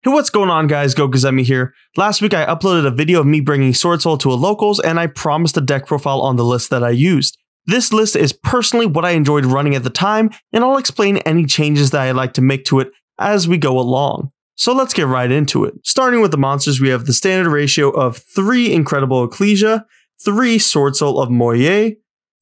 Hey, what's going on guys, Gokuzemi here. Last week I uploaded a video of me bringing Swordsoul to a locals and I promised a deck profile on the list that I used. This list is personally what I enjoyed running at the time, and I'll explain any changes that I'd like to make to it as we go along. So let's get right into it. Starting with the monsters, we have the standard ratio of 3 Incredible Ecclesia, 3 Swordsoul of Moye,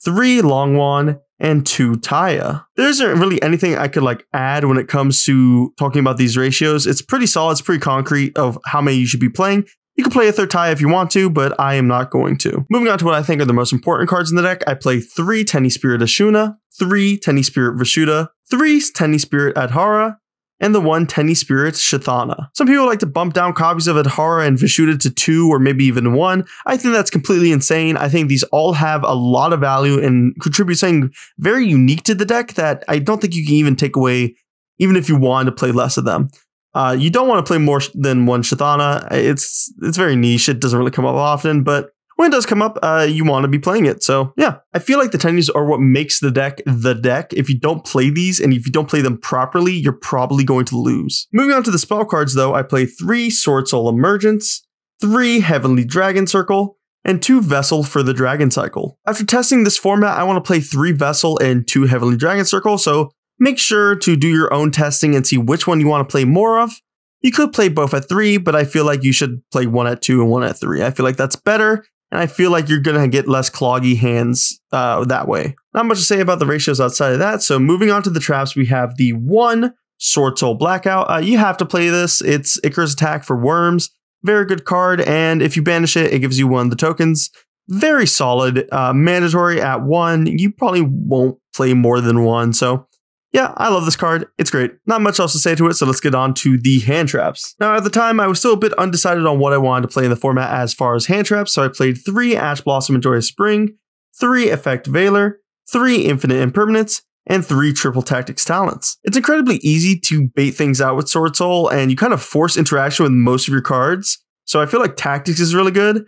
3 Longwan, and 2 Taya. There isn't really anything I could add when it comes to talking about these ratios. It's pretty solid, it's pretty concrete of how many you should be playing. You can play a 3rd Taya if you want to, but I am not going to. Moving on to what I think are the most important cards in the deck, I play 3 Tenny Spirit Ashuna, 3 Tenny Spirit Vishuddha, 3 Tenny Spirit Adhara, and the 1 Tenny Spirit Shithana. Some people like to bump down copies of Adhara and Vishuddha to 2 or maybe even 1. I think that's completely insane. I think these all have a lot of value and contribute something very unique to the deck that I don't think you can even take away, even if you want to play less of them. You don't want to play more than 1 Shithana. It's very niche. It doesn't really come up often, but when it does come up, you want to be playing it. So yeah, I feel like the tennies are what makes the deck the deck. If you don't play these and if you don't play them properly, you're probably going to lose. Moving on to the spell cards though, I play 3 Swordsoul Emergence, 3 Heavenly Dragon Circle, and 2 Vessel for the Dragon Cycle. After testing this format, I want to play 3 Vessel and 2 Heavenly Dragon Circle, so make sure to do your own testing and see which one you want to play more of. You could play both at 3, but I feel like you should play 1 at 2 and 1 at 3. I feel like that's better. And I feel like you're going to get less cloggy hands that way. Not much to say about the ratios outside of that. So moving on to the traps, we have the 1 Swordsoul Blackout. You have to play this. It's Icarus Attack for worms. Very good card. And if you banish it, it gives you 1 of the tokens. Very solid. Mandatory at 1. You probably won't play more than 1. So yeah, I love this card. It's great. Not much else to say to it, so let's get on to the hand traps. Now, at the time, I was still a bit undecided on what I wanted to play in the format as far as hand traps, so I played 3 Ash Blossom and Joyous Spring, 3 Effect Veiler, 3 Infinite Impermanence, and 3 Triple Tactics Talents. It's incredibly easy to bait things out with Swordsoul, and you kind of force interaction with most of your cards, so I feel like Tactics is really good.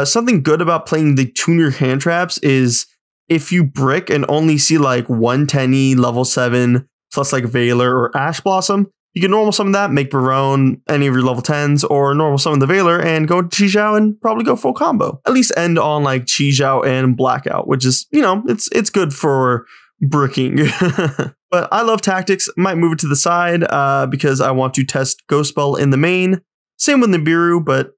Something good about playing the Tune Your Hand Traps is if you brick and only see 1 Tenny level 7 plus Veiler or Ash Blossom, you can normal summon that, make Barone, any of your level 10s, or normal summon the Veiler and go to Yugioh and probably go full combo. At least end on Yugioh and Blackout, which is, it's good for bricking. But I love Tactics. Might move it to the side because I want to test Ghost Spell in the main. Same with Nibiru, but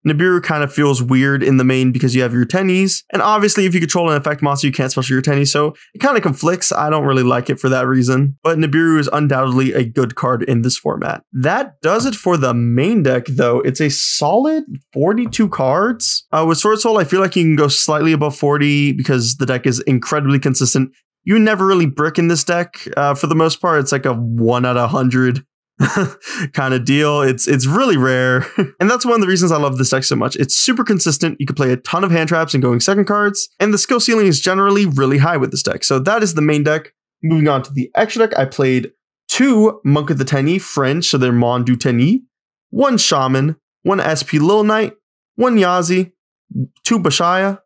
Nibiru kind of feels weird in the main because you have your tennies. And obviously, if you control an effect monster, you can't special your tennies, so it kind of conflicts. I don't really like it for that reason. But Nibiru is undoubtedly a good card in this format. That does it for the main deck, though. It's a solid 42 cards. With Swordsoul, I feel like you can go slightly above 40 because the deck is incredibly consistent. You never really brick in this deck. For the most part, it's like a 1 out of 100. kind of deal. It's really rare. And that's one of the reasons I love this deck so much. It's super consistent. You can play a ton of hand traps and going second cards, and the skill ceiling is generally really high with this deck. So that is the main deck. Moving on to the extra deck, I played 2 Monk of the Tenny French, so they're Mon du Tenny, 1 Shaman, 1 SP Lil Knight, 1 Yazi, 2 Bashaya,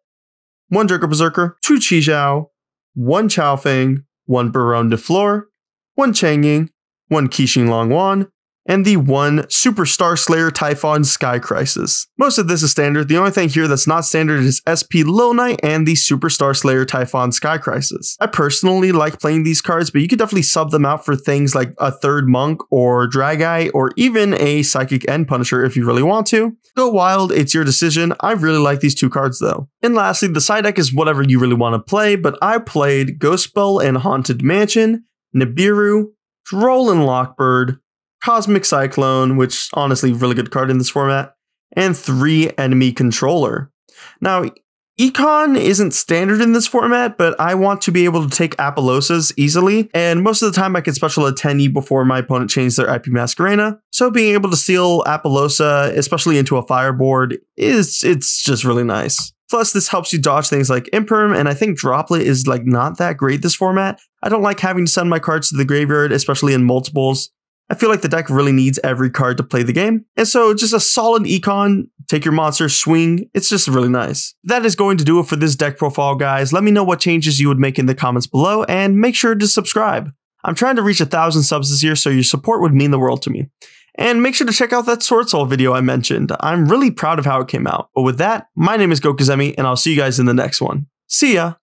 1 Joker Berserker, 2 Yugioh, 1 Chaofeng, 1 Baronne de Fleur, 1 Changying, 1 Qixing Longwan, and the 1 Superstar Slayer Typhon Sky Crisis. Most of this is standard. The only thing here that's not standard is SP Lil Knight and the Superstar Slayer Typhon Sky Crisis. I personally like playing these cards, but you could definitely sub them out for things like a 3rd Monk or Drageye or even a Psychic End Punisher if you really want to. Go wild, it's your decision. I really like these 2 cards though. And lastly, the side deck is whatever you really want to play, but I played Ghost Spell and Haunted Mansion, Nibiru, Droll and Lockbird, Cosmic Cyclone, which honestly really good card in this format, and 3 Enemy Controller. Now, Econ isn't standard in this format, but I want to be able to take Apollouses easily, and most of the time I can special a Tenny before my opponent changes their IP Masquerena, so being able to steal Apollousa, especially into a fireboard, it's just really nice. Plus, this helps you dodge things like Imperm, and I think Droplet is not that great this format. I don't like having to send my cards to the graveyard, especially in multiples. I feel like the deck really needs every card to play the game. And so just a solid econ, take your monster, swing, it's just really nice. That is going to do it for this deck profile, guys. Let me know what changes you would make in the comments below, and make sure to subscribe. I'm trying to reach 1,000 subs this year, so your support would mean the world to me. And make sure to check out that Swordsoul video I mentioned. I'm really proud of how it came out. But with that, my name is Gokuzemi, and I'll see you guys in the next one. See ya!